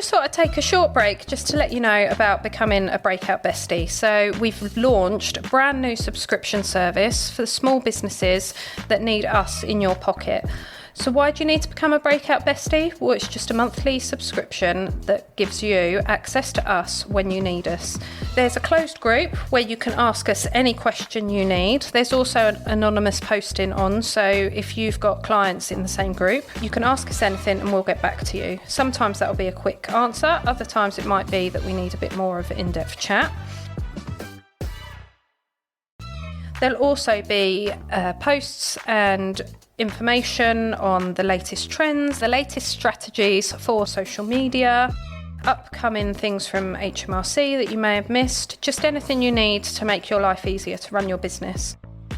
just thought I'd take a short break just to let you know about becoming a Breakout Bestie. So we've launched a brand new subscription service for the small businesses that need us in your pocket. So why do you need to become a Breakout Bestie? Well, it's just a monthly subscription that gives you access to us when you need us. There's a closed group where you can ask us any question you need. There's also an anonymous posting on, so if you've got clients in the same group, you can ask us anything and we'll get back to you. Sometimes that'll be a quick answer, other times it might be that we need a bit more of an in-depth chat. There'll also be posts and information on the latest trends, the latest strategies for social media, upcoming things from HMRC that you may have missed, just anything you need to make your life easier to run your business.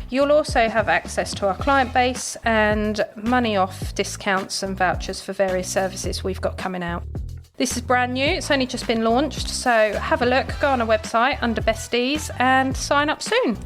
You'll also have access to our client base and money off discounts and vouchers for various services we've got coming out. This is brand new, it's only just been launched, so have a look, go on our website under Besties and sign up soon.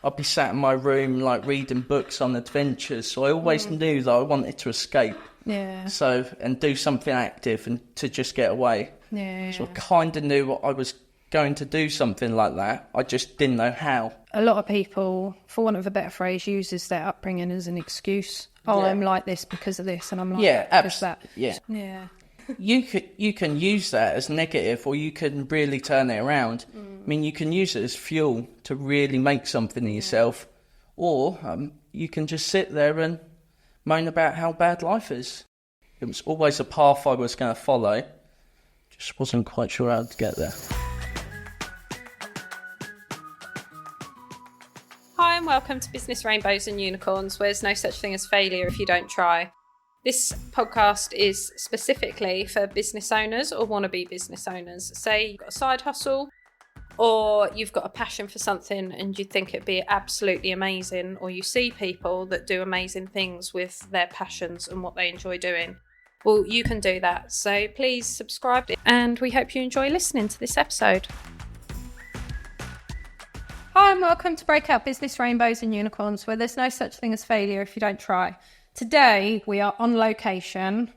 I'd be sat in my room like reading books on adventures, so I always knew that I wanted to escape. Yeah. So, and do something active and to just get away. Yeah. So I kind of knew I was going to do something like that. I just didn't know how. A lot of people, for want of a better phrase, uses their upbringing as an excuse. Oh, yeah. I'm like this because of this, and I'm like that because of that. Yeah. Yeah. You can use that as negative, or you can really turn it around. I mean, you can use it as fuel to really make something of yourself, or you can just sit there and moan about how bad life is. It was always a path I was going to follow, just wasn't quite sure how to get there. Hi and welcome to Business Rainbows and Unicorns, where there's no such thing as failure if you don't try. This podcast is specifically for business owners or wannabe business owners. Say you've got a side hustle or you've got a passion for something and you think it'd be absolutely amazing, or you see people that do amazing things with their passions and what they enjoy doing. Well, you can do that. So please subscribe and we hope you enjoy listening to this episode. Hi and welcome to Breakout Business Rainbows and Unicorns, where there's no such thing as failure if you don't try. Today, we are on location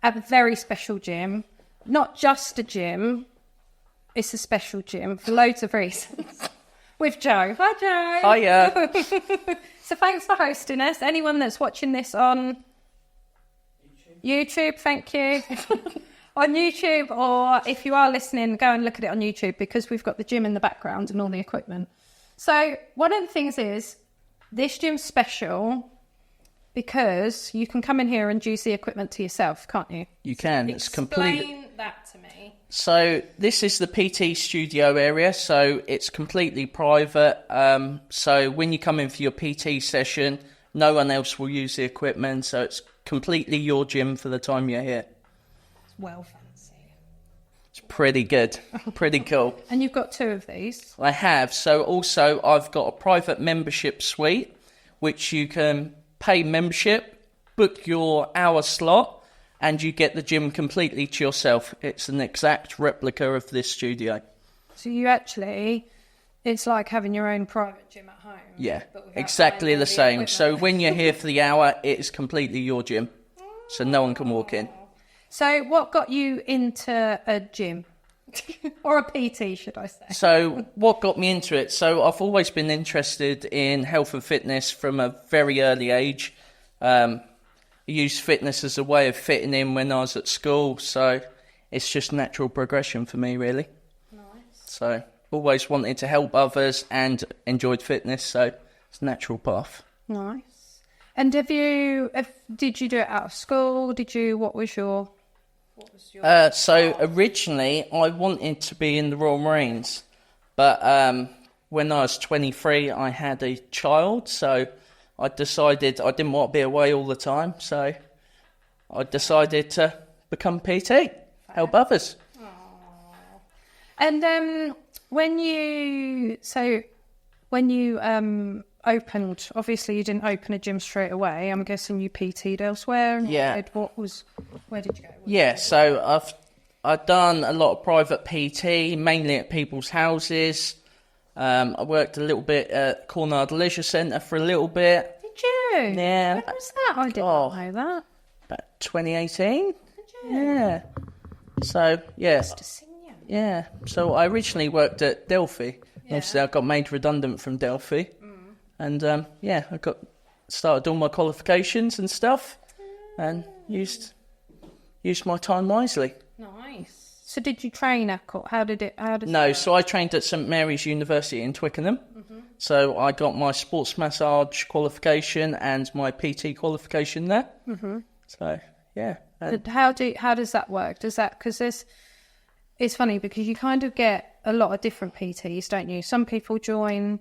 at a very special gym. Not just a gym, it's a special gym for loads of reasons. With Joe. Hi, Joe. Hiya. So thanks for hosting us. Anyone that's watching this on YouTube, thank you. On YouTube, or if you are listening, go and look at it on YouTube, because we've got the gym in the background and all the equipment. So one of the things is, this gym's special because you can come in here and use the equipment to yourself, can't you? You can. It's complete. Explain that to me. So this is the PT studio area, so it's completely private. So when you come in for your PT session, no one else will use the equipment, so it's completely your gym for the time you're here. It's well fancy. It's pretty good. Pretty cool. And you've got 2 of these. I have. So also I've got a private membership suite, which you can pay membership, book your hour slot, and you get the gym completely to yourself. It's an exact replica of this studio. So you actually, it's like having your own private gym at home. Yeah, exactly the same. So when you're here for the hour, it is completely your gym. So no one can walk in. So what got you into a gym? Or a PT, should I say? So what got me into it? So I've always been interested in health and fitness from a very early age. I used fitness as a way of fitting in when I was at school. So it's just natural progression for me, really. Nice. So always wanted to help others and enjoyed fitness. So it's a natural path. Nice. And did you do it out of school? What was your So originally I wanted to be in the Royal Marines, but when I was 23 I had a child, so I decided I didn't want to be away all the time, so I decided to become PT, help others. Aww. And when you opened, obviously you didn't open a gym straight away. I'm guessing you PT'd elsewhere. Yeah. Where did you go? Yeah, so I've done a lot of private PT, mainly at people's houses. I worked a little bit at Cornard Leisure Centre for a little bit. Did you? Yeah. When was that? I didn't know that. About 2018. Yeah. So, yeah. Yeah. So I originally worked at Delphi. Yeah. Obviously, I got made redundant from Delphi. And, I started all my qualifications and stuff and used my time wisely. Nice. So did you train at court? So I trained at St Mary's University in Twickenham. So I got my sports massage qualification and my PT qualification there. So, yeah. How does that work? It's funny because you kind of get a lot of different PTs, don't you? Some people join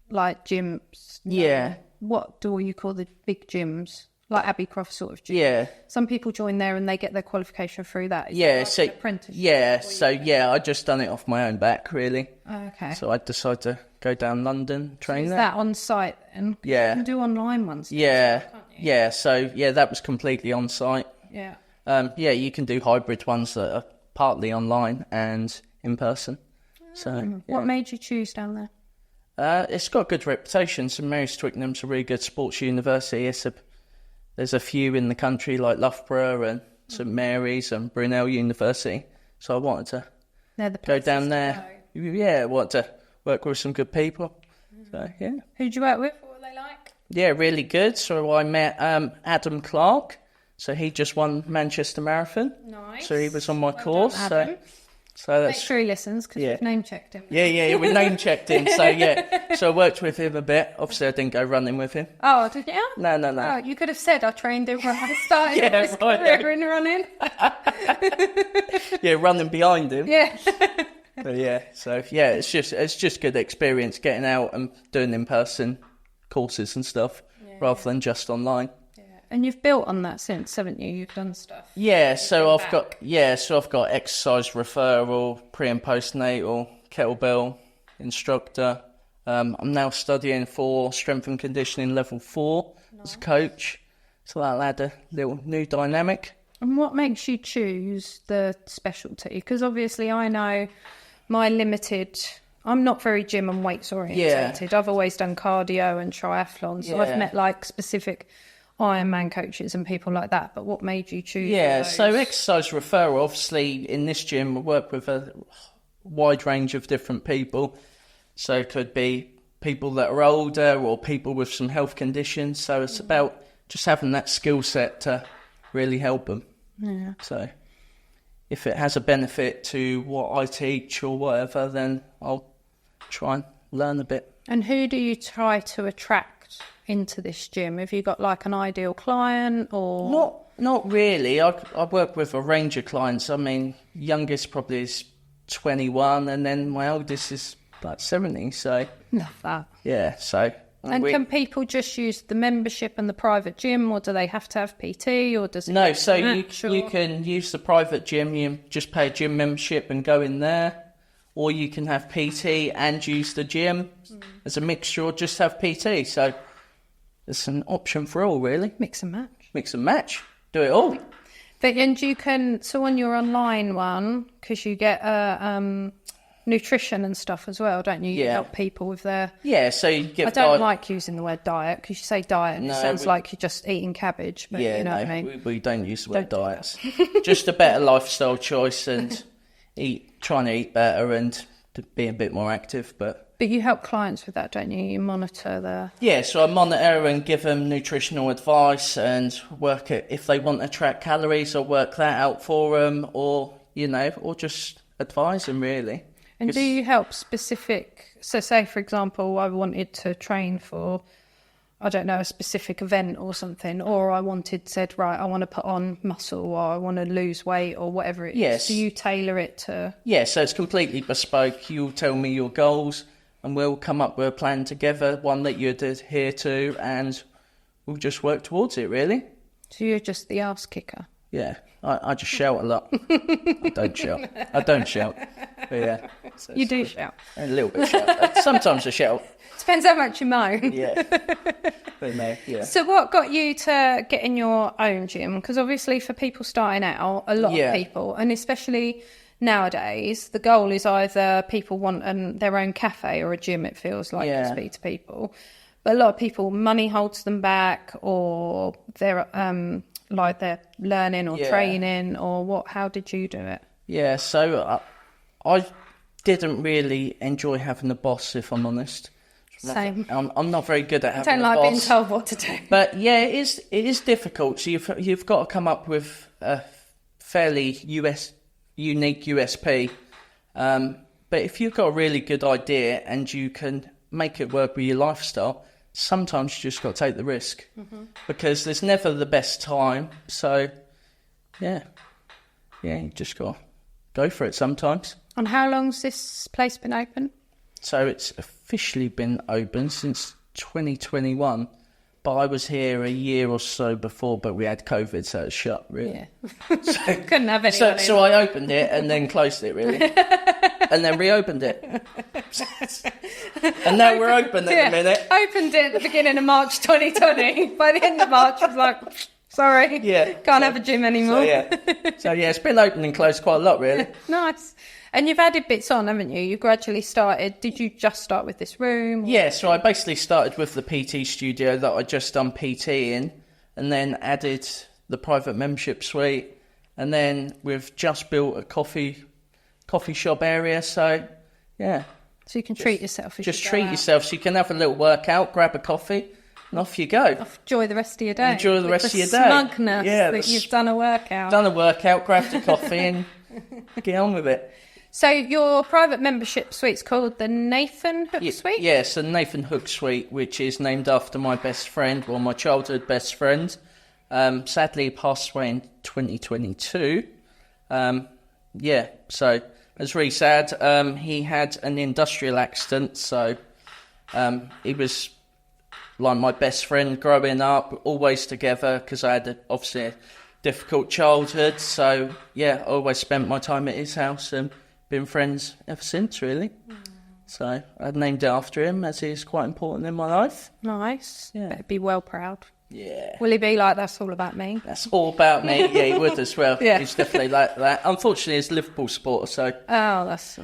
like gyms. Yeah. What do you call the big gyms? Like Abbey Croft sort of gym. Yeah. Some people join there and they get their qualification through that. So apprenticeship. Yeah. So I just done it off my own back, really. Okay. So I decided to go down London, train there. Is that on site then? Yeah. You can do online ones. Yeah. Yeah. So that was completely on site. Yeah. You can do hybrid ones that are partly online and in person. So what made you choose down there? It's got a good reputation. St Mary's Twickenham's a really good sports university. There's a few in the country like Loughborough and St Mary's and Brunel University. So I wanted to go down there. Yeah, I wanted to work with some good people. So, yeah. Who'd you work with? What were they like? Yeah, really good. So I met Adam Clark. So he just won Manchester Marathon. Nice. So he was on my course. So that's make sure he listens because we've name checked him. Yeah, we name checked him. So I worked with him a bit. Obviously, I didn't go running with him. Oh, did you? No. Oh, you could have said I trained him when I started his career in running. Yeah, running behind him. Yeah. But it's just good experience getting out and doing in-person courses and stuff rather than just online. And you've built on that since, haven't you? You've done stuff. Yeah, so I've got exercise referral, pre and postnatal, kettlebell instructor. I'm now studying for strength and conditioning level 4 as a coach. So that'll add a little new dynamic. And what makes you choose the specialty? Because obviously I know I'm not very gym and weights orientated. I've always done cardio and triathlon. So I've met like specific Ironman coaches and people like that, but what made you choose those? So exercise referral, obviously in this gym I work with a wide range of different people, so it could be people that are older or people with some health conditions, so it's about just having that skill set to really help them. So if it has a benefit to what I teach or whatever, then I'll try and learn a bit. And who do you try to attract into this gym? Have you got like an ideal client or not really? I work with a range of clients. I mean, youngest probably is 21 and then my oldest is like 70, so love that. Yeah, so can people just use the membership and the private gym, or do they have to have PT, or does it No, so you can use the private gym, you just pay a gym membership and go in there. Or you can have PT and use the gym as a mixture, or just have PT. So it's an option for all, really. Mix and match. Do it all. And you can, so on your online one, because you get nutrition and stuff as well, don't you? You help people with their... Yeah, so you get... I don't like using the word diet, because you say diet and it sounds like you're just eating cabbage, but you know what I mean? We don't use the word diets. Just a better lifestyle choice and trying to eat better and to be a bit more active, But you help clients with that, don't you? You monitor the... Yeah, so I monitor and give them nutritional advice and work it. If they want to track calories, I'll work that out for them, or just advise them, really. And do you help specific... So say, for example, I wanted to train for, I don't know, a specific event or something, or I said, right, I want to put on muscle, or I want to lose weight, or whatever it is. Do you tailor it to... Yeah, so it's completely bespoke. You'll tell me your goals, and we'll come up with a plan together, one that you'd adhere to, and we'll just work towards it, really. So you're just the arse kicker? Yeah, I just shout a lot. I don't shout. But yeah. You do shout? A little bit shout. Sometimes I shout. Depends how much you moan. Yeah. But no, yeah. So what got you to get in your own gym? Because obviously for people starting out, a lot of people, and especially nowadays, the goal is either people want their own cafe or a gym, it feels like, to speak to people. But a lot of people, money holds them back, or they're like they're learning or training, or what? How did you do it? Yeah, so I didn't really enjoy having a boss, if I'm honest. Same. I'm not very good at having a boss. I don't like being told what to do. But yeah, it is difficult. So you've got to come up with a fairly unique USP. But if you've got a really good idea and you can make it work with your lifestyle, sometimes you just got to take the risk, because there's never the best time. So yeah, you just got to go for it sometimes. And how long's this place been open? So it's officially been open since 2021, but I was here a year or so before, but we had COVID, so it's shut, really. Yeah. So, couldn't have anyone. So I opened it and then closed it, really. And then reopened it. And now we're open at the minute. Opened it at the beginning of March 2020. By the end of March, I was like, sorry, can't have a gym anymore. So it's been open and closed quite a lot, really. Nice. And you've added bits on, haven't you? You gradually started. Did you just start with this room? Yeah, so I basically started with the PT studio that I just done PT in, and then added the private membership suite, and then we've just built a coffee shop area. So yeah, so you can treat yourself. Just treat yourself. So you can have a little workout, grab a coffee, and off you go. Enjoy the rest of your day. Enjoy the rest of your day. Smugness that you've done a workout. Done a workout, grabbed a coffee, and get on with it. So your private membership suite's called the Nathan Hook Suite? Yes, the Nathan Hook Suite, which is named after my best friend, well, my childhood best friend. Sadly, he passed away in 2022. So it's really sad. He had an industrial accident, so he was like my best friend growing up, always together, because I had obviously a difficult childhood. So yeah, I always spent my time at his house and been friends ever since, really. So I named it after him, as he is quite important in my life. Nice. Yeah. Better be well proud. Yeah. Will he be like, that's all about me? That's all about me. Yeah, he would as well. Yeah. He's definitely like that. Unfortunately, he's a Liverpool supporter, so... Oh, that's...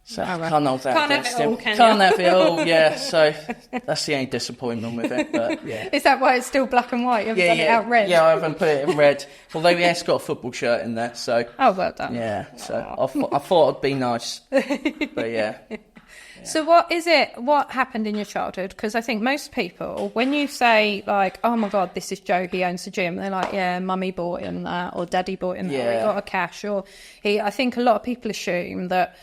So can't hold that can't against have it all, him. can Can't you? have it all, yeah. So that's the only disappointment with it, but yeah. Is that why it's still black and white? You haven't done it out red? Yeah, I haven't put it in red. Although he has got a football shirt in there, so... Oh, well done. Yeah, so I thought I'd be nice. But yeah. So what happened in your childhood? Because I think most people, when you say like, oh my God, this is Joe, he owns a gym, they're like, yeah, mummy bought him that, or daddy bought him that, or he got a cash, or I think a lot of people assume that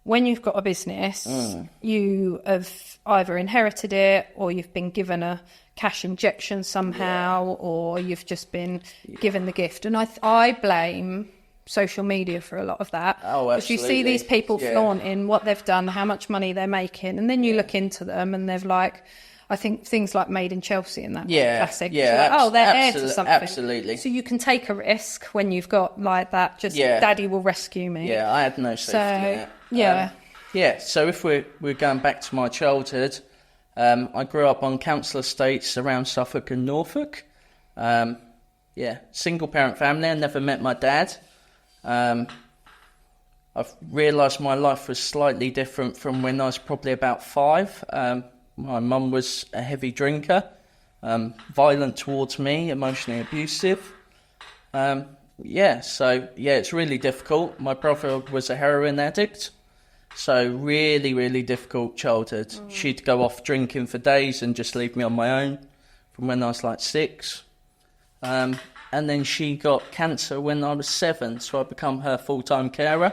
when you've got a business, you have either inherited it, or you've been given a cash injection somehow, or you've just been given the gift. And I blame social media for a lot of that. Oh, absolutely. Because you see these people flaunting what they've done, how much money they're making, and then you look into them and they've like, I think things like Made in Chelsea and that classic. Yeah, like, they're heir to something. Absolutely. So you can take a risk when you've got like that, just daddy will rescue me. Yeah, I had no safety net. So if we're going back to my childhood, I grew up on council estates around Suffolk and Norfolk. Single parent family. I never met my dad. I've realised my life was slightly different from when I was probably about 5. My mum was a heavy drinker, violent towards me, emotionally abusive. It's really difficult. My brother was a heroin addict, so really, really difficult childhood. She'd go off drinking for days and just leave me on my own from when I was like 6. And then she got cancer when I was 7, so I became her full-time carer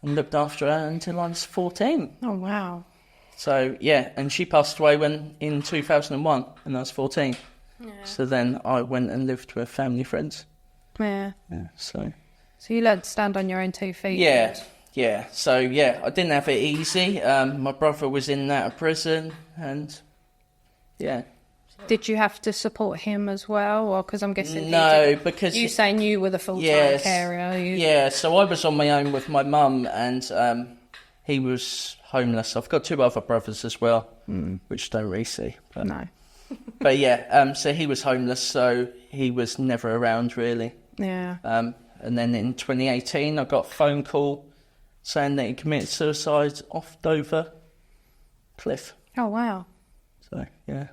and looked after her until I was 14. Oh, wow. So, and she passed away in 2001 when I was 14. Yeah. So then I went and lived with family friends. Yeah. So you learned to stand on your own 2 feet. Yeah. So, I didn't have it easy. My brother was in and out of prison, and, Did you have to support him as well? Or because I'm guessing... No, because... You saying you were the full-time carer. Yeah, so I was on my own with my mum, and he was homeless. I've got 2 other brothers as well, which don't really see. But, no. But so he was homeless, so he was never around, really. Yeah. And then in 2018, I got a phone call saying that he committed suicide off Dover Cliff. Oh, wow. So, yeah.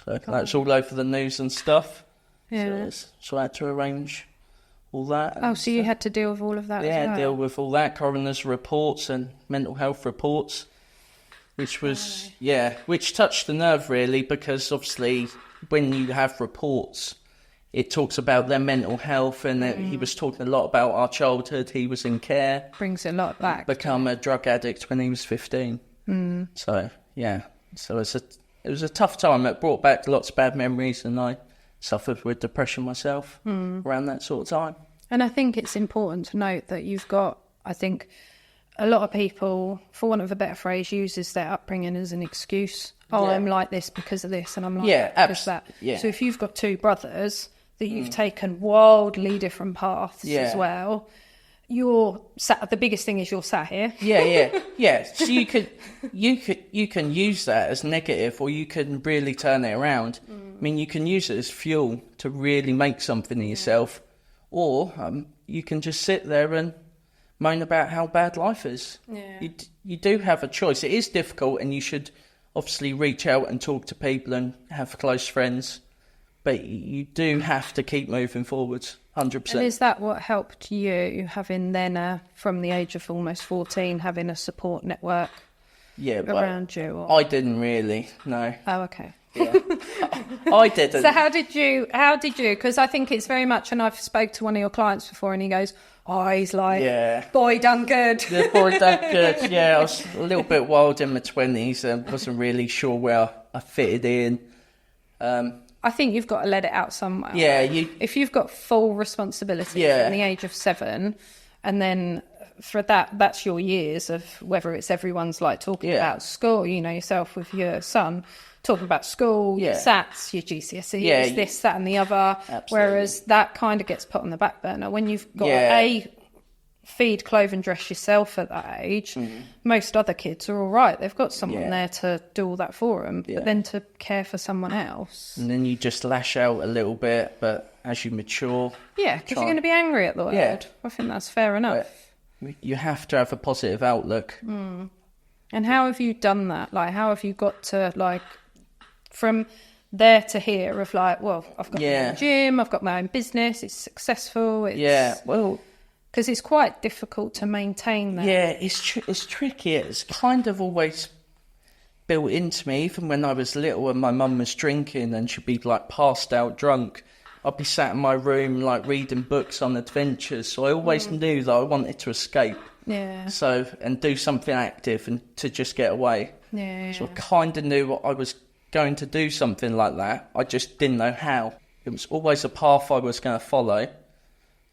So that's all over the news and stuff. Yeah. So I had to arrange all that. Oh, so you had to deal with all of that as well? Deal with all that, coroner's reports and mental health reports, which was, which touched the nerve really, because obviously when you have reports, it talks about their mental health, and he was talking a lot about our childhood. He was in care. Brings a lot back. Become a drug addict when he was 15. So, yeah. So it was a tough time. It brought back lots of bad memories, and I suffered with depression myself around that sort of time. And I think it's important to note that you've got, I think, a lot of people, for want of a better phrase, uses their upbringing as an excuse. Oh, I'm like this because of this, and I'm like that because of that. Yeah. So if you've got two brothers that you've taken wildly different paths as well, you're sat. The biggest thing is you're sat here. Yeah. So you can use that as negative, or you can really turn it around. I mean, you can use it as fuel to really make something of yourself, or you can just sit there and moan about how bad life is. Yeah. You do have a choice. It is difficult, and you should obviously reach out and talk to people and have close friends, but you do have to keep moving forwards, 100%. And is that what helped you, having then, from the age of almost 14, having a support network around you? Or? I didn't really, no. Oh, okay. Yeah. I didn't. So how did you, because I think it's very much, and I've spoke to one of your clients before and he goes, he's like, boy done good. The boy done good, I was a little bit wild in my 20s and wasn't really sure where I fitted in. I think you've got to let it out somewhere. Yeah. If you've got full responsibility from the age of 7, and then for that's your years of whether it's everyone's like talking about school, you know, yourself with your son, talking about school, your SATs, your GCSEs, this, that and the other. Absolutely. Whereas that kind of gets put on the back burner. When you've got feed, clothe and dress yourself at that age, most other kids are all right. They've got someone there to do all that for them. But then to care for someone else. And then you just lash out a little bit, but as you mature... Yeah, because you're going to be angry at the word. I think that's fair enough. You have to have a positive outlook. And how have you done that? Like, how have you got to, like, from there to here of like, well, I've got my own gym, I've got my own business, it's successful. It's, because it's quite difficult to maintain that. Yeah, it's tricky. It's kind of always built into me. Even when I was little and my mum was drinking and she'd be like passed out drunk, I'd be sat in my room like reading books on adventures. So I always knew that I wanted to escape. Yeah. So, and do something active and to just get away. Yeah. So I kind of knew I was going to do something like that. I just didn't know how. It was always a path I was going to follow.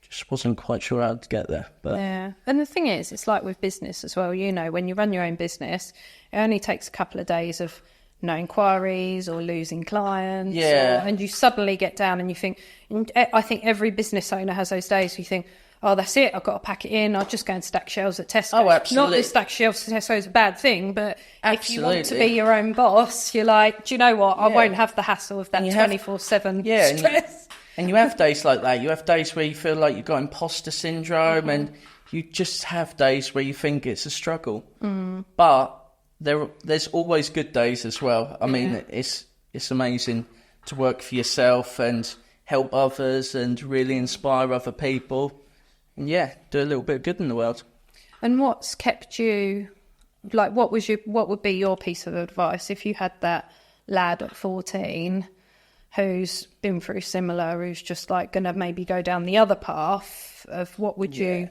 Just wasn't quite sure how to get there. But yeah. And the thing is, it's like with business as well. You know, when you run your own business, it only takes a couple of days of no inquiries or losing clients. Yeah. And you suddenly get down and you think, I think every business owner has those days where you think, oh, that's it, I've got to pack it in, I'll just go and stack shelves at Tesco. Oh, absolutely. Not that stack shelves at Tesco is a bad thing, but if you want to be your own boss, you're like, do you know what, I won't have the hassle of that 24/7 stress. And you have days like that. You have days where you feel like you've got imposter syndrome and you just have days where you think it's a struggle. But there's always good days as well. I mean, it's amazing to work for yourself and help others and really inspire other people. And do a little bit of good in the world. And what's kept you, like, what would be your piece of advice if you had that lad at 14 who's been through similar, who's just like going to maybe go down the other path of what would you?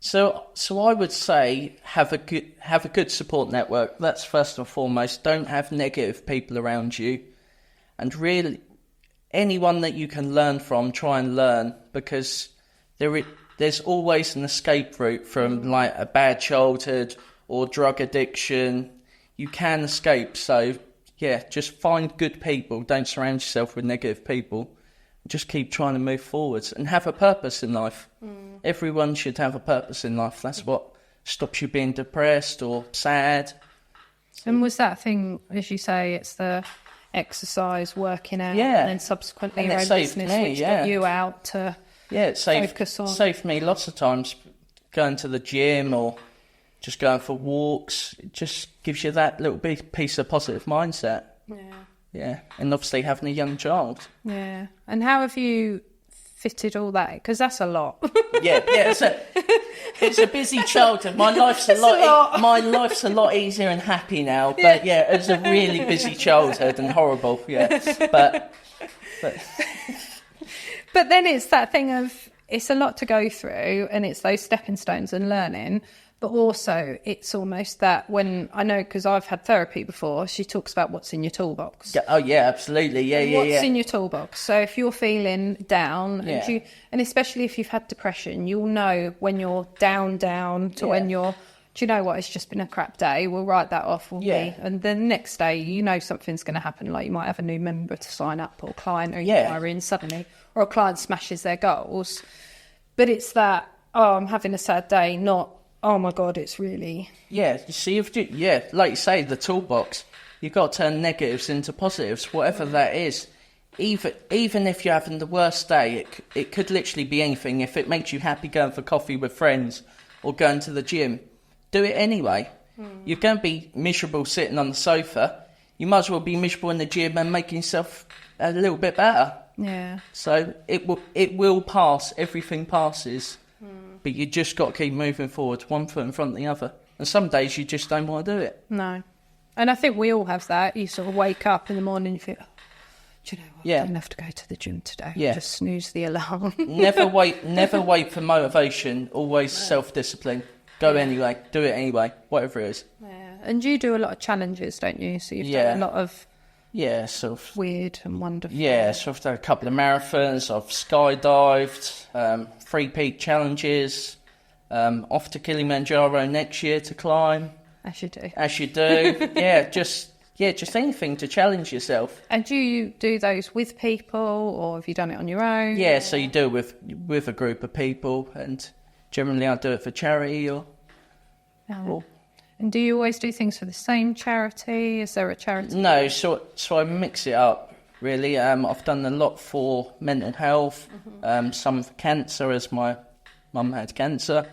So I would say have a good support network. That's first and foremost. Don't have negative people around you, and really anyone that you can learn from, try and learn, because there's always an escape route from like a bad childhood or drug addiction. You can escape. So just find good people. Don't surround yourself with negative people. Just keep trying to move forwards and have a purpose in life. Everyone should have a purpose in life. That's what stops you being depressed or sad. And was that thing, as you say, it's the exercise, working out, and then subsequently your own business, which got you out to focus on? It saved me lots of times going to the gym or just going for walks. It just gives you that little piece of positive mindset. Yeah, and obviously having a young child. Yeah. And how have you fitted all that? Because that's a lot. Yeah. It's a busy childhood. My life's a lot easier and happy now. But yeah, it's a really busy childhood and horrible. Yeah, but then it's that thing of, it's a lot to go through, and it's those stepping stones and learning. But also, it's almost that, when I know, because I've had therapy before, she talks about what's in your toolbox. Oh yeah, absolutely. Yeah. What's in your toolbox? So if you're feeling down, Yeah. and especially if you've had depression, you'll know when you're down to when you're, do you know what, it's just been a crap day, we'll write that off, and the next day, you know something's going to happen, like you might have a new member to sign up, or client who you hire in suddenly, or a client smashes their goals. But it's that, oh, I'm having a sad day, not, oh my God, it's really... Yeah, you see, like you say, the toolbox, you've got to turn negatives into positives, whatever that is. Even if you're having the worst day, it could literally be anything. If it makes you happy going for coffee with friends or going to the gym, do it anyway. You're going to be miserable sitting on the sofa. You might as well be miserable in the gym and making yourself a little bit better. Yeah. So it will pass. Everything passes. But you just got to keep moving forward, one foot in front of the other. And some days you just don't want to do it. No. And I think we all have that. You sort of wake up in the morning and you think, oh, do you know what? I don't have to go to the gym today. Yeah. Just snooze the alarm. Never wait for motivation. Always self-discipline. Go anyway. Do it anyway. Whatever it is. Yeah. And you do a lot of challenges, don't you? So you've done a lot of weird and wonderful. Yeah, so I've done a couple of marathons. I've skydived, 3 peak challenges, off to Kilimanjaro next year to climb. As you do. As you do. just anything to challenge yourself. And do you do those with people, or have you done it on your own? Yeah, so you do it with a group of people, and generally I do it for charity or... And do you always do things for the same charity? Is there a charity? No, so I mix it up, really. I've done a lot for mental health, some for cancer, as my mum had cancer.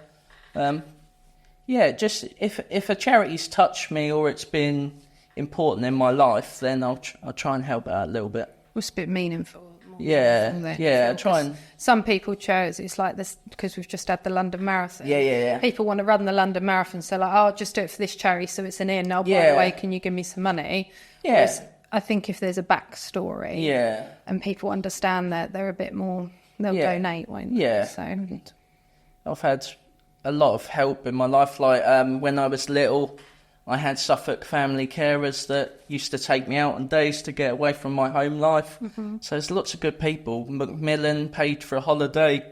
Just if a charity's touched me or it's been important in my life, then I'll try and help out a little bit. It's a bit meaningful. I try and... Some people chose, it's like this, because we've just had the London Marathon. Yeah. People want to run the London Marathon, so like, oh, I'll just do it for this charity, so it's an in. Oh, by the way, can you give me some money? Yeah. Whereas I think if there's a backstory, and people understand that, they're a bit more, they'll donate, won't they? Yeah. So I've had a lot of help in my life. Like when I was little, I had Suffolk family carers that used to take me out on days to get away from my home life. So there's lots of good people. Macmillan paid for a holiday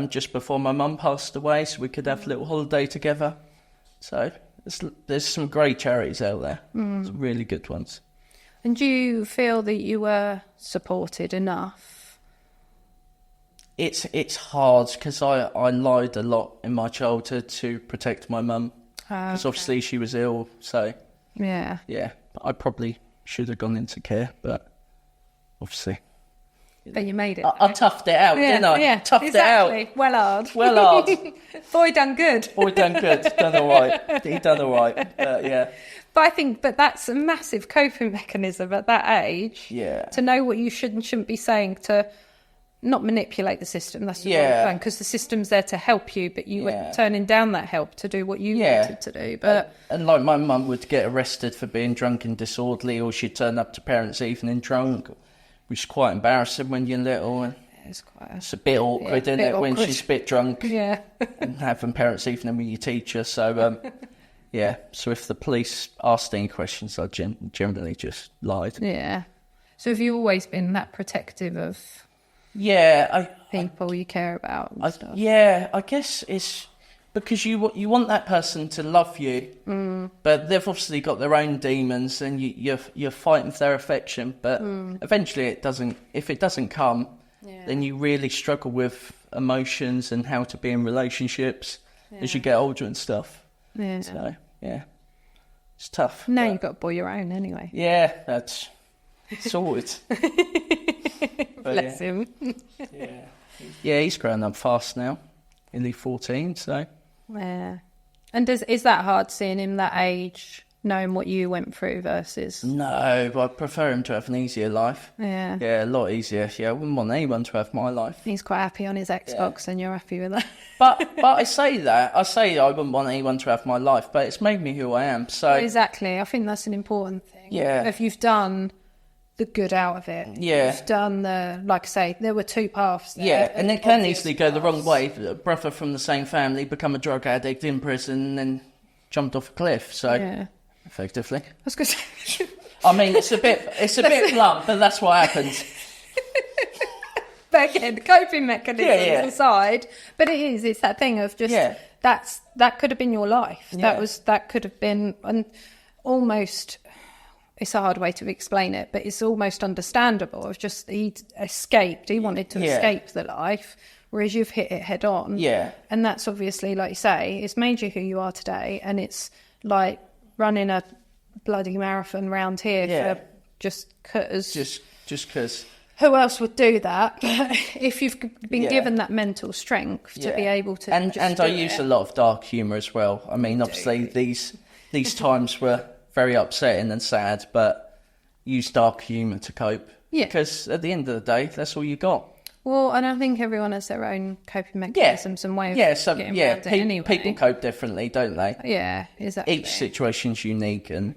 just before my mum passed away, so we could have a little holiday together. So there's some great charities out there, some really good ones. And do you feel that you were supported enough? It's hard because I lied a lot in my childhood to protect my mum. Because obviously she was ill, so... Yeah, I probably should have gone into care, but obviously... But you made it. I toughed it out, didn't I? Yeah, toughed it out. Well hard. Boy done good. Done all right. He done all right, yeah. But that's a massive coping mechanism at that age. Yeah. To know what you should and shouldn't be saying, to not manipulate the system. That's the wrong thing, because the system's there to help you, but you were turning down that help to do what you wanted to do. But and like my mum would get arrested for being drunk and disorderly, or she'd turn up to parents' evening drunk, which is quite embarrassing when you're little. And it's a bit awkward, isn't it, when she's a bit drunk? Yeah. And having parents' evening with your teacher. So, so if the police asked any questions, I generally just lied. Yeah. So have you always been that protective of... people you care about and stuff? Yeah, I guess it's because you want that person to love you, but they've obviously got their own demons, and you're fighting for their affection. But eventually, if it doesn't come, then you really struggle with emotions and how to be in relationships as you get older and stuff. Yeah. So it's tough. Now you've got a boy your own anyway. Yeah, that's sorted. Bless him. Yeah, he's growing up fast now. Nearly 14, so... Yeah. And is that hard, seeing him that age knowing what you went through versus... No, I prefer him to have an easier life. Yeah. Yeah, a lot easier. Yeah, I wouldn't want anyone to have my life. He's quite happy on his Xbox and you're happy with that. But I say that. I say I wouldn't want anyone to have my life, but it's made me who I am. So exactly. I think that's an important thing. Yeah. If you've done the good out of it. Yeah. You've done the, like I say, there were two paths there. Yeah, and it can easily go the wrong way. A brother from the same family become a drug addict in prison and then jumped off a cliff. So, effectively. I was going to say... I mean, it's a bit blunt, but that's what happens. But again, the coping mechanisms aside, but it's that thing of just that could have been your life. Yeah. That could have been, and almost, it's a hard way to explain it, but it's almost understandable. Of just he escaped. He wanted to escape the life, whereas you've hit it head on. Yeah, and that's obviously, like you say, it's made you who you are today, and it's like running a bloody marathon round here for just because. Just because. Who else would do that? But if you've been given that mental strength to be able to, and I use a lot of dark humour as well. I mean, obviously these times were very upsetting and sad, but use dark humour to cope. Yeah, because at the end of the day, that's all you got. Well, and I think everyone has their own coping mechanisms and way of getting around it anyway. People cope differently, don't they? Yeah, exactly. Each situation's unique, and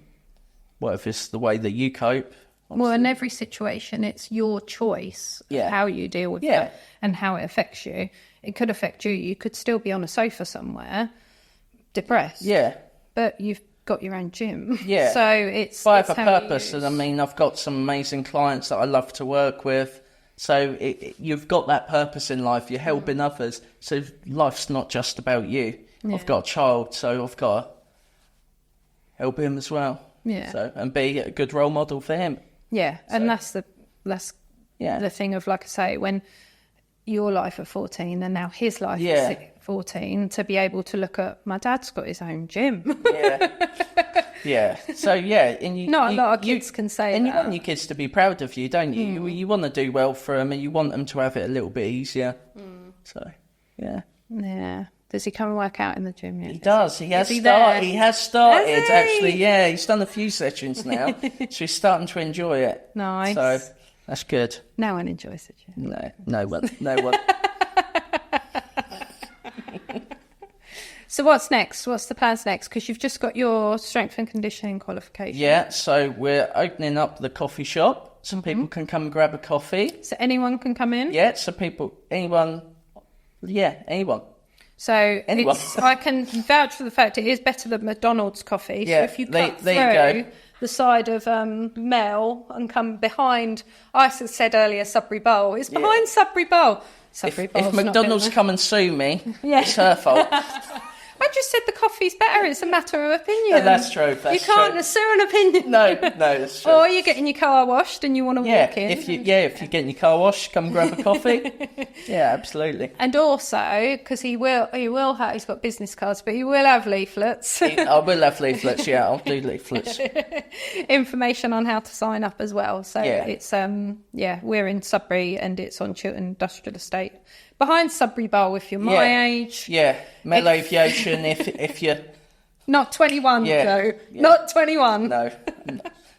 what if it's the way that you cope? Obviously. Well, in every situation, it's your choice of how you deal with it and how it affects you. It could affect you. You could still be on a sofa somewhere, depressed. Yeah. But you've got your own gym. Yeah. So it's... But I have a purpose, and I mean, I've got some amazing clients that I love to work with. So you've got that purpose in life. You're helping others. So life's not just about you. Yeah. I've got a child, so I've got to help him as well. Yeah. So, and be a good role model for him. Yeah, and that's the thing of, like I say, when your life at 14 and now his life at 14, to be able to look at, my dad's got his own gym. Yeah. So, and not a lot of kids can say and that. You want your kids to be proud of you, don't you? You want to do well for them and you want them to have it a little bit easier. So, yeah. Yeah. Does he come and work out in the gym yet? He does. He has started, actually. Yeah, he's done a few sessions now. So he's starting to enjoy it. Nice. So that's good. No one enjoys the gym. No one. So what's next? What's the plans next? Because you've just got your strength and conditioning qualification. Yeah, so we're opening up the coffee shop. So people can come and grab a coffee. So anyone can come in? Yeah, anyone. So I can vouch for the fact it is better than McDonald's coffee. Yeah, so if you cut through the side of Mel and come behind, I said earlier Sudbury Bowl. It's behind Sudbury Bowl. If McDonald's come and sue me, it's her fault. I just said the coffee's better. It's a matter of opinion. Yeah, that's true. You can't assume an opinion. No, that's true. Or you're getting your car washed and you want to walk in. If you're getting your car washed, come grab a coffee. Yeah, absolutely. And also, because he's got business cards, but he will have leaflets. I will have leaflets. Yeah, I'll do leaflets. Information on how to sign up as well. So it's we're in Sudbury and it's on Chiltern Industrial Estate. Behind Sudbury Bowl, if you're my age. Yeah, Mel Aviation, if you're... Not 21, Joe. Yeah. Not 21. No,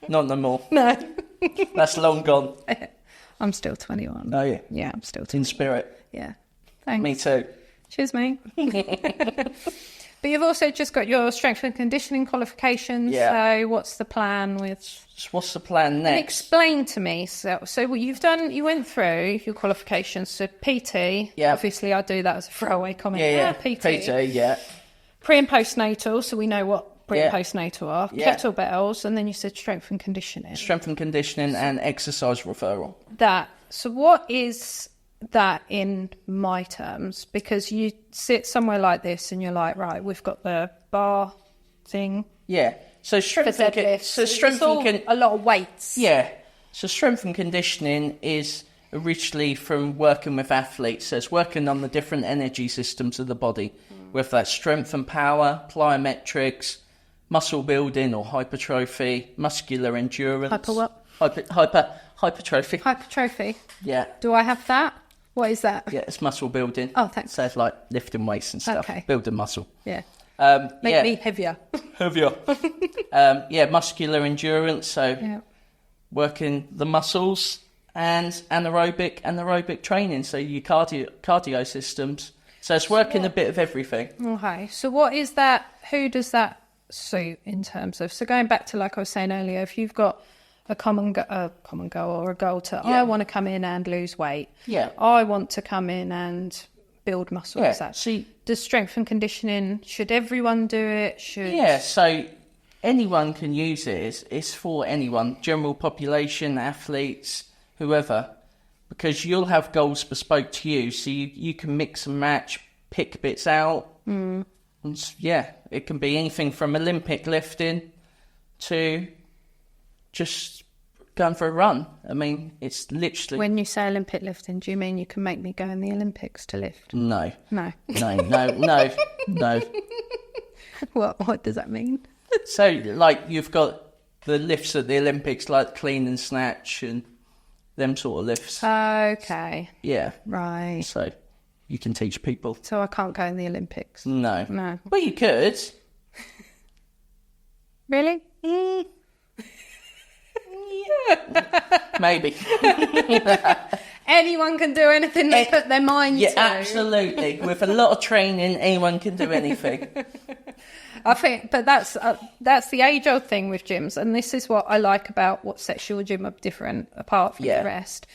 not no more. No. That's long gone. I'm still 21. Oh, yeah? Yeah, I'm still 21. In spirit. Yeah. Thanks. Me too. Cheers, mate. But you've also just got your strength and conditioning qualifications. Yeah. So what's the plan with... What's the plan next? And explain to me. So what you went through your qualifications. So PT. Yeah. Obviously, I do that as a throwaway comment. Yeah. PT. Yeah. Pre and postnatal. So we know what pre and postnatal are. Yeah. Kettlebells, and then you said strength and conditioning. Strength and conditioning and exercise referral. So what is that in my terms? Because you sit somewhere like this and you're like, right, we've got the bar thing. Yeah. So strength and a lot of weights. Yeah. So strength and conditioning is originally from working with athletes. So it's working on the different energy systems of the body, whether that's strength and power, plyometrics, muscle building or hypertrophy, muscular endurance. Hyper what? Hypertrophy. Hypertrophy. Yeah. Do I have that? What is that? Yeah, it's muscle building. Oh, thanks. So it's like lifting weights and stuff, building muscle. Yeah. Make me heavier. Heavier. Muscular endurance, so working the muscles, and anaerobic training, so your cardio systems. So it's working a bit of everything. Okay, so what is that? Who does that suit in terms of? So going back to, like I was saying earlier, if you've got a common goal or a goal to, I want to come in and lose weight. Yeah. I want to come in and build muscle. Yeah. Does strength and conditioning, should everyone do it? So anyone can use it. It's for anyone, general population, athletes, whoever, because you'll have goals bespoke to you, so you can mix and match, pick bits out. And it can be anything from Olympic lifting to just going for a run. I mean, it's literally... When you say Olympic lifting, do you mean you can make me go in the Olympics to lift? No. No. No. What does that mean? So, like, you've got the lifts at the Olympics, like clean and snatch and them sort of lifts. Okay. Yeah. Right. So, you can teach people. So I can't go in the Olympics? No. Well, you could. Really? Maybe. Anyone can do anything they put their mind to. Yeah, absolutely. With a lot of training, anyone can do anything. I think, but that's the age-old thing with gyms, and this is what I like about what sets your gym up different, apart from the rest,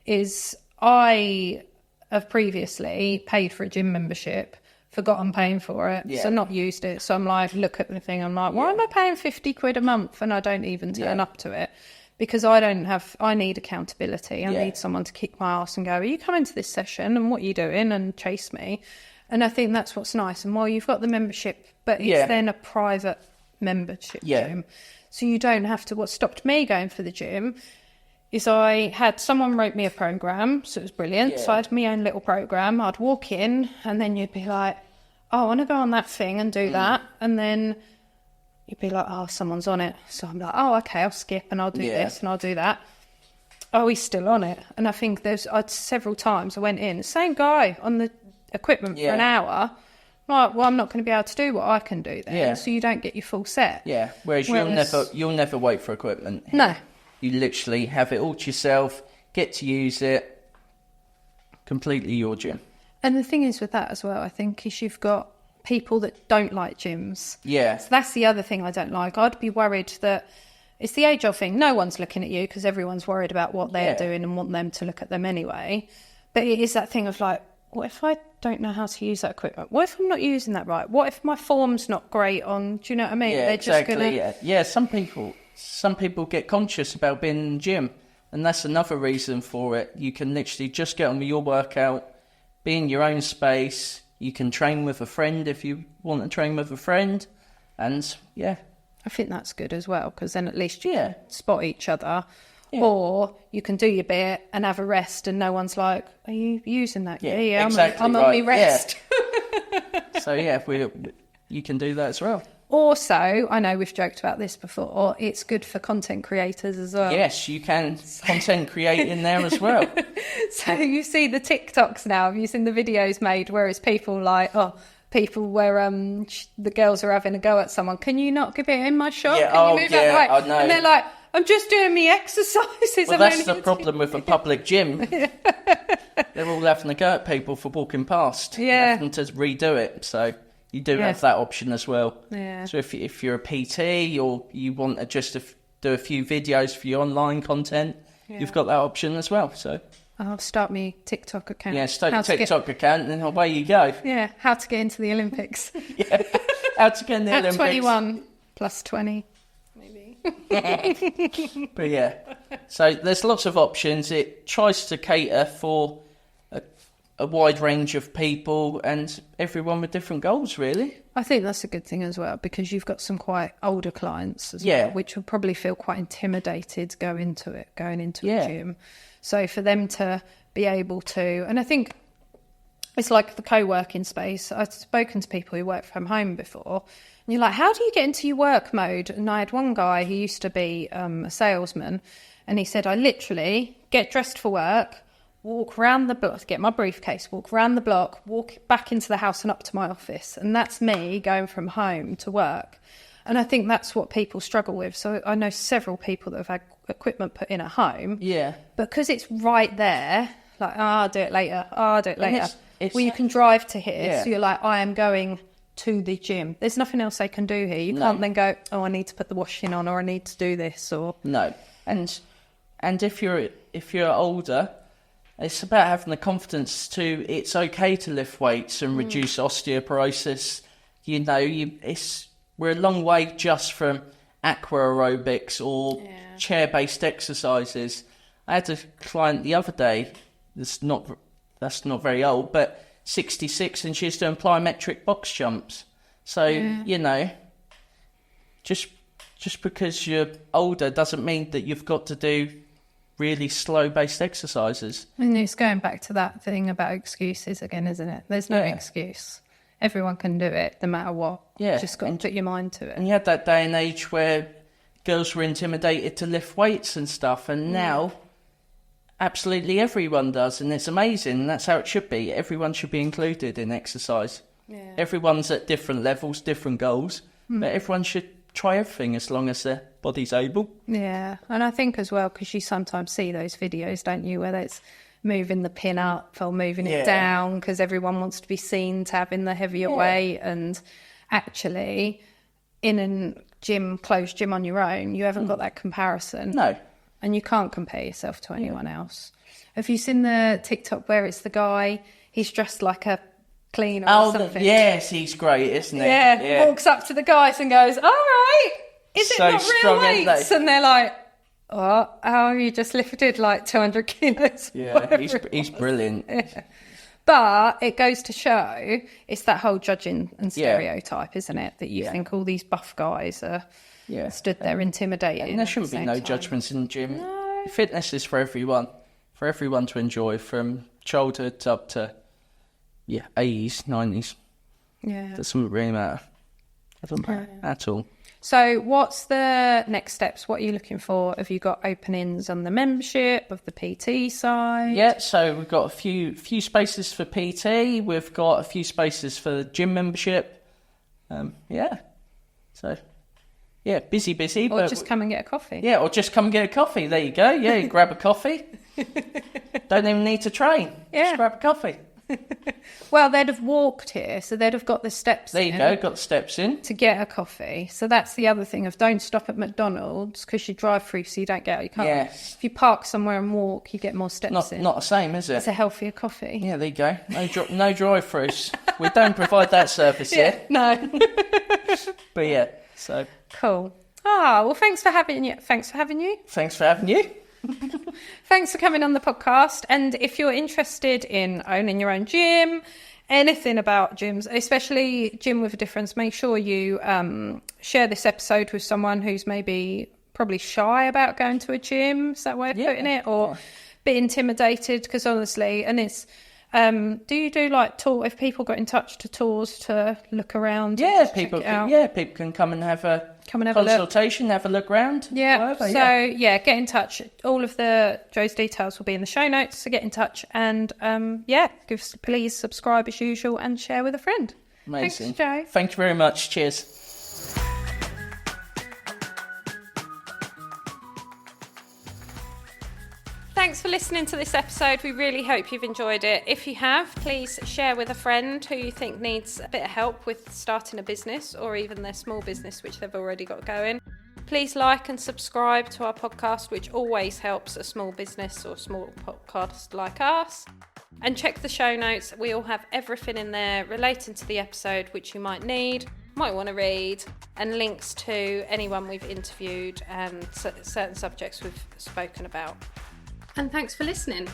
is I have previously paid for a gym membership, forgotten paying for it, so not used it. So I'm like, look at the thing, I'm like, why am I paying 50 quid a month and I don't even turn up to it? Because I need accountability. I need someone to kick my ass and go, are you coming to this session and what are you doing, and chase me. And I think that's what's nice. And while you've got the membership, but it's then a private membership gym. So you don't have to, what stopped me going for the gym is I had someone wrote me a program, so it was brilliant. Yeah. So I had my own little program. I'd walk in and then you'd be like, oh, I want to go on that thing and do that. And then you'd be like, oh, someone's on it. So I'm like, oh, okay, I'll skip and I'll do this and I'll do that. Oh, he's still on it. And I think several times I went in, same guy on the equipment for an hour. Like, well, I'm not going to be able to do what I can do then. Yeah. So you don't get your full set. Yeah. Whereas you'll never wait for equipment. No. You literally have it all to yourself, get to use it, completely your gym. And the thing is with that as well, I think, is you've got people that don't like gyms. Yeah. So that's the other thing I don't like. I'd be worried that it's the age-old thing. No one's looking at you because everyone's worried about what they're doing and want them to look at them anyway. But it is that thing of like, what if I don't know how to use that equipment? What if I'm not using that right? What if my form's not great on, do you know what I mean? Yeah, they're exactly, just gonna... Yeah, some people get conscious about being in the gym, and that's another reason for it. You can literally just get on with your workout, be in your own space. You can train with a friend if you want to train with a friend, and I think that's good as well, because then at least you can spot each other. Yeah. Or you can do your bit and have a rest and no one's like, are you using that? Yeah, exactly, I'm on my rest. Yeah. So you can do that as well. Also, I know we've joked about this before, it's good for content creators as well. Yes, you can content create in there as well. So you see the TikToks now, have you seen the videos made where it's people like, people where the girls are having a go at someone, can you not give it in my shop? Yeah, can you move that way? I know. And they're like, I'm just doing me exercises. Well, that's the problem with a public gym. They're all having a go at people for walking past. Yeah. Having to redo it. So you do have that option as well. Yeah. So if you're a PT or you want to just do a few videos for your online content, you've got that option as well. So I'll start my TikTok account. Yeah, start your TikTok account and then away you go. Yeah, how to get into the Olympics. How to get in the Olympics. 21 plus 20. But yeah, so there's lots of options. It tries to cater for a wide range of people and everyone with different goals, really. I think that's a good thing as well, because you've got some quite older clients as well, which will probably feel quite intimidated going into a gym. So for them to be able to, and I think it's like the co-working space. I've spoken to people who work from home before, and you're like, how do you get into your work mode? And I had one guy who used to be a salesman, and he said, I literally get dressed for work, walk around the block, get my briefcase, walk around the block, walk back into the house and up to my office. And that's me going from home to work. And I think that's what people struggle with. So I know several people that have had equipment put in at home. Yeah. Because it's right there, like, I'll do it later. It's well, you can drive to here. Yeah. So you're like, I am going to the gym. There's nothing else they can do here. You can't then go, oh, I need to put the washing on, or I need to do this, or... No. And if you're older, it's about having the confidence to, it's okay to lift weights and reduce osteoporosis. You know, we're a long way just from aqua aerobics or chair-based exercises. I had a client the other day, that's not very old, but 66, and she's doing plyometric box jumps. So, you know, just because you're older doesn't mean that you've got to do really slow-based exercises. And it's going back to that thing about excuses again, isn't it? There's no excuse. Everyone can do it, no matter what. Yeah. Just got to put your mind to it. And you had that day and age where girls were intimidated to lift weights and stuff, and now absolutely everyone does, and it's amazing. That's how it should be. Everyone should be included in exercise. Yeah. Everyone's at different levels, different goals, but everyone should try everything as long as their body's able. Yeah, and I think as well, because you sometimes see those videos, don't you, whether it's moving the pin up or moving it down, because everyone wants to be seen to having the heavier weight, and actually in a closed gym on your own, you haven't got that comparison. No. And you can't compare yourself to anyone else. Have you seen the TikTok where it's the guy, he's dressed like a cleaner or something? Yes, he's great, isn't he? Yeah, walks up to the guys and goes, all right, is it not real weights? And they're like, oh, you just lifted like 200 kilos. Yeah, he's brilliant. Yeah. But it goes to show, it's that whole judging and stereotype, isn't it? That you think all these buff guys are stood there intimidated. And there shouldn't be no judgments in the gym. No. Fitness is for everyone to enjoy, from childhood up to 80s, 90s. Yeah. Doesn't really matter. Doesn't matter at all. So what's the next steps? What are you looking for? Have you got openings on the membership, of the PT side? Yeah, so we've got a few spaces for PT. We've got a few spaces for the gym membership. So, busy. Or just come and get a coffee. Yeah, or just come and get a coffee. There you go. Yeah, you grab a coffee. Don't even need to train. Yeah. Just grab a coffee. Well, they'd have walked here, so they'd have got the steps in. There you go, got the steps in. To get a coffee. So that's the other thing of don't stop at McDonald's, because you drive through, so you don't get out. You can't. Yes. If you park somewhere and walk, you get more steps in. Not the same, is it? It's a healthier coffee. Yeah, there you go. No drive-throughs. We don't provide that service yet. No. But so. Cool. Well, thanks for having you. Thanks for having you. Thanks for coming on the podcast. And if you're interested in owning your own gym, anything about gyms, especially Gym with a Difference, make sure you share this episode with someone who's probably shy about going to a gym. Is that way of putting it? Or a bit intimidated, because honestly, and it's do you do like tour, if people got in touch to tours to look around? People can come and have a consultation, have a look around. Get in touch. All of Joe's details will be in the show notes, so get in touch, and please subscribe as usual and share with a friend. Amazing. Thanks, Joe. Thank you very much. Cheers. Thanks for listening to this episode. We really hope you've enjoyed it. If you have, please share with a friend who you think needs a bit of help with starting a business, or even their small business which they've already got going. Please like and subscribe to our podcast, which always helps a small business or small podcast like us. And check the show notes. We all have everything in there relating to the episode which you might need, might want to read, and links to anyone we've interviewed and certain subjects we've spoken about. And thanks for listening.